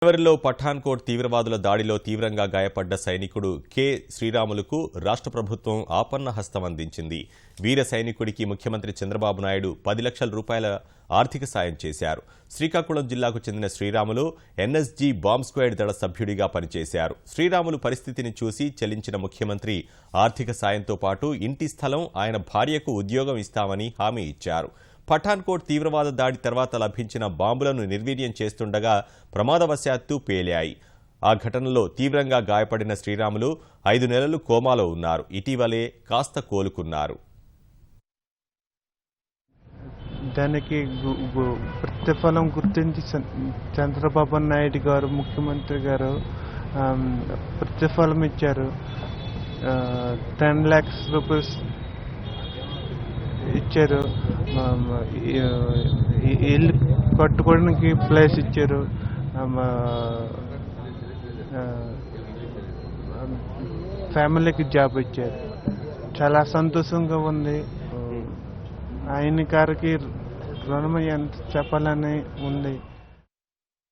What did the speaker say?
జనవరిలో పఠాన్కోట్ తీవ్రవాదుల దాడిలో తీవ్రంగా గాయపడ్డ సైనికుడు కె శ్రీరాములుకు రాష్ట్ర ప్రభుత్వం ఆపన్న హస్తం అందించింది. వీర సైనికుడికి ముఖ్యమంత్రి చంద్రబాబు నాయుడు 10 లక్షల రూపాయల ఆర్థిక సాయం చేశారు. శ్రీకాకుళం జిల్లాకు చెందిన శ్రీరాములు ఎన్ఎస్జీ బాంబ్ స్క్వాడ్ దళ సభ్యుడిగా పనిచేశారు. శ్రీరాములు పరిస్థితిని చూసి చెల్లించిన ముఖ్యమంత్రి ఆర్థిక సాయంతో పాటు ఇంటి స్థలం, ఆయన భార్యకు ఉద్యోగం ఇస్తామని హామీ ఇచ్చారు. పఠాన్కోట్ తీవ్రవాద దాడి తర్వాత లభించిన బాంబులను నిర్వీర్యం చేస్తుండగా ప్రమాదవశాత్తు పేలాయి. ఆ ఘటనలో తీవ్రంగా గాయపడిన శ్రీరాములు 5 నెలలు కోమాలో ఉన్నారు. ఇటీవలే కాస్త కోలుకున్నారు. దానికి ప్రతిఫలం గుర్తించి చంద్రబాబు నాయుడు గారు, ముఖ్యమంత్రి గారు ప్రతిఫలం ఇచ్చారు. 10 lakhs రూపీస్ ఇచ్చారు. ఇల్లు కట్టుకోవడానికి ప్లేస్ ఇచ్చారు. ఫ్యామిలీకి జాబ్ ఇచ్చారు. చాలా సంతోషంగా ఉంది. ఆయన గారికి రుణం ఎంత చెప్పాలని ఉంది.